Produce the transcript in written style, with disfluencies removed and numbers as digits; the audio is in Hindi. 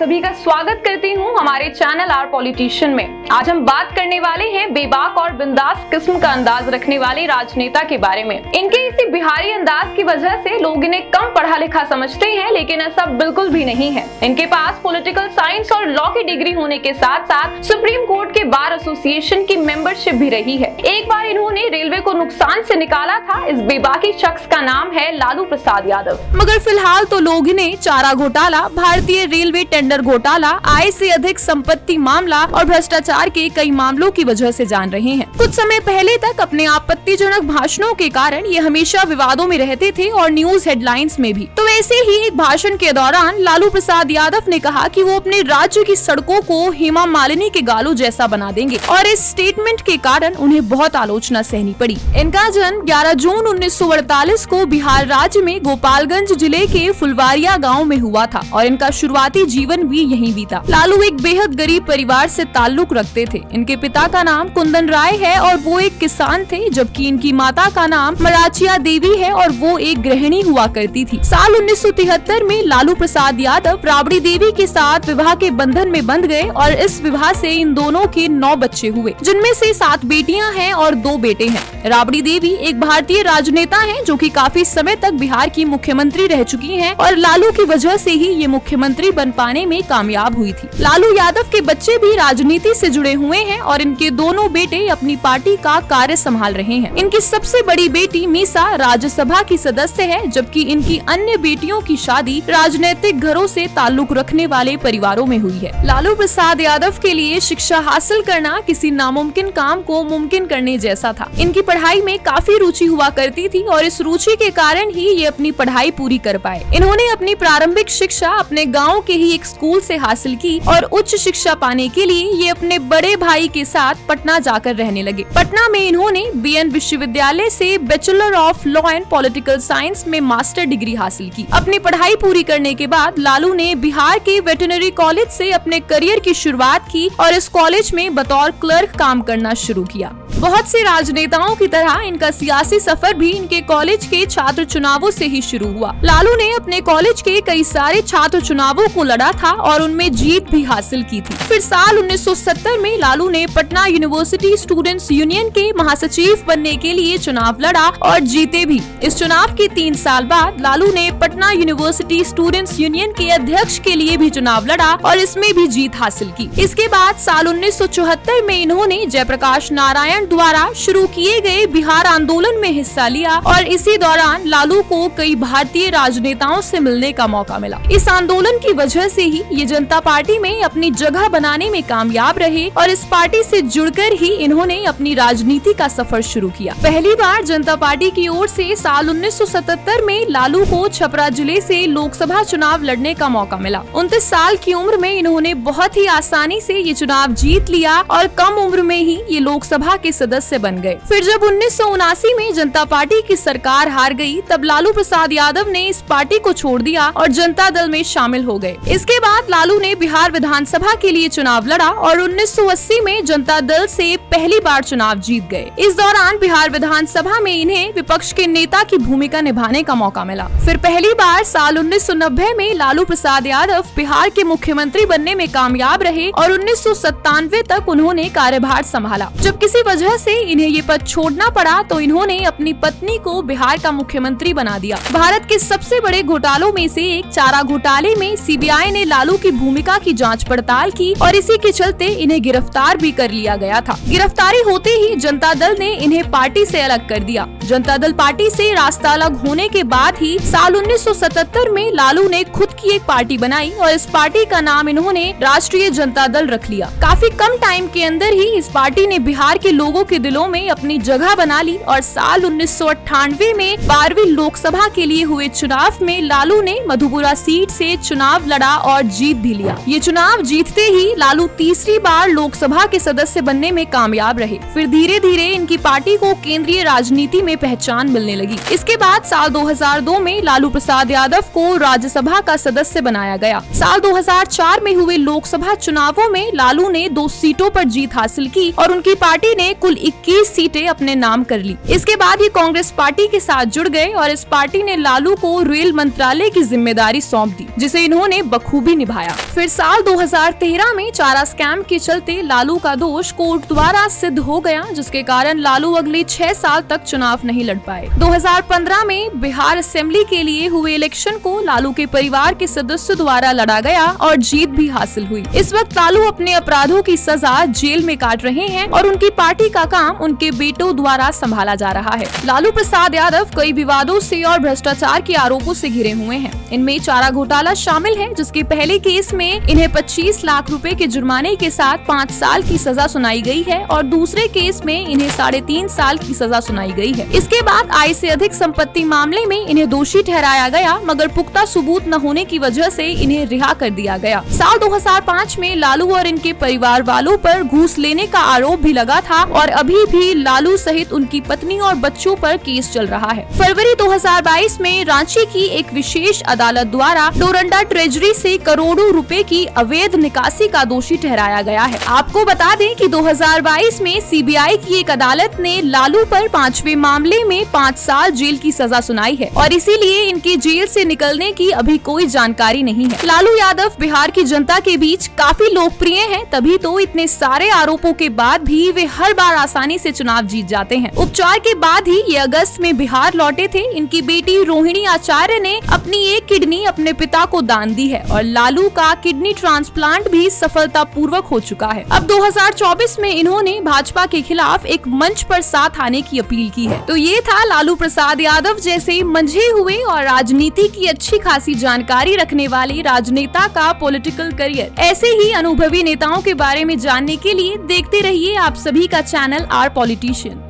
सभी का स्वागत करती हूं हमारे चैनल आर पॉलिटिशियन में। आज हम बात करने वाले हैं बेबाक और बिंदास किस्म का अंदाज रखने वाले राजनेता के बारे में। इनके इसी बिहारी अंदाज की वजह से लोग इन्हें कम पढ़ा लिखा समझते हैं, लेकिन ऐसा बिल्कुल भी नहीं है। इनके पास पॉलिटिकल साइंस और लॉ की डिग्री होने के साथ साथ सुप्रीम कोर्ट के बार एसोसिएशन की मेंबरशिप भी रही है। एक बार इन्होंने रेलवे को नुकसान से निकाला था। इस बेबाकी शख्स का नाम है लालू प्रसाद यादव। मगर फिलहाल तो लोग इन्हें चारा घोटाला, भारतीय रेलवे टेंडर घोटाला, आय से अधिक संपत्ति मामला और भ्रष्टाचार के कई मामलों की वजह से जान रहे हैं। कुछ समय पहले तक अपने आपत्तिजनक भाषणों के कारण ये हमेशा विवादों में रहते थे और न्यूज हेडलाइंस में भी। तो वैसे ही एक भाषण के दौरान लालू प्रसाद यादव ने कहा कि वो अपने राज्य की सड़कों को हेमा मालिनी के गालों जैसा बना देंगे और इस स्टेटमेंट के कारण उन्हें बहुत आलोचना सहनी पड़ी। इनका जन्म 11 जून 1948 को बिहार राज्य में गोपालगंज जिले के फुलवारिया गाँव में हुआ था और इनका शुरुआती जीवन भी यहीं बीता। लालू एक बेहद गरीब परिवार से ताल्लुक रखते थे। इनके पिता का नाम कुंदन राय है और वो एक किसान थे, जबकि इनकी माता का नाम मराचिया देवी है और वो एक गृहिणी हुआ करती थी। साल 1973 में लालू प्रसाद यादव राबड़ी देवी के साथ विवाह के बंधन में बंध गए और इस विवाह से इन दोनों के 9 बच्चे हुए, जिनमें से 7 बेटियां हैं और 2 बेटे हैं। राबड़ी देवी एक भारतीय राजनेता हैं जो कि काफी समय तक बिहार की मुख्यमंत्री रह चुकी हैं और लालू की वजह से ही ये मुख्यमंत्री बन पाने में कामयाब हुई थी। लालू यादव के बच्चे भी राजनीति से जुड़े हुए हैं और इनके दोनों बेटे अपनी पार्टी का कार्य संभाल रहे हैं। इनकी सबसे बड़ी बेटी मीसा राज्यसभा की सदस्य है, जबकि इनकी अन्य बेटियों की शादी राजनीतिक घरों से ताल्लुक रखने वाले परिवारों में हुई है। लालू प्रसाद यादव के लिए शिक्षा हासिल करना किसी नामुमकिन काम को मुमकिन करने जैसा था। इनकी पढ़ाई में काफी रुचि हुआ करती थी और इस रुचि के कारण ही ये अपनी पढ़ाई पूरी कर पाए। इन्होंने अपनी प्रारंभिक शिक्षा अपने गाँव के ही एक स्कूल से हासिल की और उच्च शिक्षा पाने के लिए ये अपने बड़े भाई के साथ पटना जाकर रहने लगे। पटना में इन्होंने बीएन विश्वविद्यालय से bachelor of law and political science में मास्टर डिग्री हासिल की। अपनी पढ़ाई पूरी करने के बाद लालू ने बिहार के वेटरनरी कॉलेज से अपने करियर की शुरुआत की और इस कॉलेज में बतौर क्लर्क काम करना शुरू किया। बहुत से राजनेताओं की तरह इनका सियासी सफर भी इनके कॉलेज के छात्र चुनावों से ही शुरू हुआ। लालू ने अपने कॉलेज के कई सारे छात्र चुनावों को लड़ा था और उनमें जीत भी हासिल की थी। फिर साल 1970 में लालू ने पटना यूनिवर्सिटी स्टूडेंट्स यूनियन के महासचिव बनने के लिए चुनाव लड़ा और जीते भी। इस चुनाव के 3 साल बाद लालू ने पटना यूनिवर्सिटी स्टूडेंट्स यूनियन के अध्यक्ष के लिए भी चुनाव लड़ा और इसमें भी जीत हासिल की। इसके बाद साल 1974 में इन्होंने जयप्रकाश नारायण द्वारा शुरू किए गए बिहार आंदोलन में हिस्सा लिया और इसी दौरान लालू को कई भारतीय राजनेताओं से मिलने का मौका मिला। इस आंदोलन की वजह से ही ये जनता पार्टी में अपनी जगह बनाने में कामयाब रहे और इस पार्टी से जुड़कर ही इन्होंने अपनी राजनीति का सफर शुरू किया। पहली बार जनता पार्टी की ओर से साल 1977 में लालू को छपरा जिले से लोकसभा चुनाव लड़ने का मौका मिला। 29 साल की उम्र में इन्होंने बहुत ही आसानी से ये चुनाव जीत लिया और कम उम्र में ही ये लोकसभा के सदस्य बन गए। फिर जब 1979 में जनता पार्टी की सरकार हार गई, तब लालू प्रसाद यादव ने इस पार्टी को छोड़ दिया और जनता दल में शामिल हो गए। इसके बाद लालू ने बिहार विधानसभा के लिए चुनाव लड़ा और 1980 में जनता दल से पहली बार चुनाव जीत गए। इस दौरान बिहार विधानसभा में इन्हें विपक्ष के नेता की भूमिका निभाने का मौका मिला। फिर पहली बार साल 1990 में लालू प्रसाद यादव बिहार के मुख्यमंत्री बनने में कामयाब रहे और 1997 तक उन्होंने कार्यभार संभाला। जब किसी वजह से इन्हें ये पद छोड़ना पड़ा तो इन्होंने अपनी पत्नी को बिहार का मुख्यमंत्री बना दिया। भारत के सबसे बड़े घोटालों में से एक चारा घोटाले में सीबीआई ने लालू की भूमिका की जांच पड़ताल की और इसी के चलते इन्हें गिरफ्तार भी कर लिया गया था। गिरफ्तारी होते ही जनता दल ने इन्हें पार्टी से अलग कर दिया। जनता दल पार्टी से रास्ता अलग होने के बाद ही साल 1977 में लालू ने खुद की एक पार्टी बनाई और इस पार्टी का नाम इन्होंने राष्ट्रीय जनता दल रख लिया। काफी कम टाइम के अंदर ही इस पार्टी ने बिहार के लोगों के दिलों में अपनी जगह बना ली और साल 1998 में 12वीं लोकसभा के लिए हुए चुनाव में लालू ने मधुपुरा सीट से चुनाव लड़ा और जीत भी लिया। ये चुनाव जीतते ही लालू तीसरी बार लोकसभा के सदस्य बनने में कामयाब रहे। फिर धीरे धीरे इनकी पार्टी को केंद्रीय राजनीति में पहचान मिलने लगी। इसके बाद साल 2002 में लालू प्रसाद यादव को राज्यसभा का सदस्य बनाया गया। साल 2004 में हुए लोकसभा चुनावों में लालू ने 2 सीटों पर जीत हासिल की और उनकी पार्टी ने कुल 21 सीटें अपने नाम कर ली। इसके बाद ये कांग्रेस पार्टी के साथ जुड़ गए और इस पार्टी ने लालू को रेल मंत्रालय की जिम्मेदारी सौंप दी, जिसे इन्होंने बखूबी निभाया। फिर साल 2013 में चारा स्कैम के चलते लालू का दोष कोर्ट द्वारा सिद्ध हो गया, जिसके कारण लालू अगले 6 साल तक चुनाव नहीं लड़ पाए। 2015 में बिहार असेंबली के लिए हुए इलेक्शन को लालू के परिवार के सदस्यों द्वारा लड़ा गया और जीत भी हासिल हुई। इस वक्त लालू अपने अपराधों की सजा जेल में काट रहे हैं और उनकी पार्टी का काम उनके बेटों द्वारा संभाला जा रहा है। लालू प्रसाद यादव कई विवादों से और भ्रष्टाचार के आरोपों से घिरे हुए हैं। इनमें चारा घोटाला शामिल है, जिसके पहले केस में इन्हें 25 लाख रुपए के जुर्माने के साथ 5 साल की सजा सुनाई गई है और दूसरे केस में इन्हें 3.5 साल की सजा सुनाई गई है। इसके बाद आय से अधिक संपत्ति मामले में इन्हें दोषी ठहराया गया, मगर पुख्ता सबूत न होने की वजह से इन्हें रिहा कर दिया गया। साल 2005 में लालू और इनके परिवार वालों पर घूस लेने का आरोप भी लगा था और अभी भी लालू सहित उनकी पत्नी और बच्चों पर केस चल रहा है। फरवरी 2022 में रांची की एक विशेष अदालत द्वारा डोरंडा ट्रेजरी से करोड़ों रुपए की अवैध निकासी का दोषी ठहराया गया है। आपको बता दें कि 2022 में सीबीआई की एक अदालत ने लालू पर 5वें मामले में 5 साल जेल की सजा सुनाई है और इसीलिए इनके जेल से निकलने की अभी कोई जानकारी नहीं है। लालू यादव बिहार की जनता के बीच काफी लोकप्रिय हैं, तभी तो इतने सारे आरोपों के बाद भी वे हर बार आसानी से चुनाव जीत जाते हैं। उपचार के बाद ही ये अगस्त में बिहार लौटे थे। इनकी बेटी रोहिणी आचार्य ने अपनी एक किडनी अपने पिता को दान दी है और लालू का किडनी ट्रांसप्लांट भी सफलतापूर्वक हो चुका है। अब 2024 में इन्होंने भाजपा के खिलाफ एक मंच पर साथ आने की अपील की है। तो ये था लालू प्रसाद यादव जैसे मंझे हुए और राजनीति की अच्छी खासी जानकारी रखने वाले राजनेता का पॉलिटिकल करियर। ऐसे ही अनुभवी नेताओं के बारे में जानने के लिए देखते रहिए आप सभी का चैनल आर पॉलिटिशियन।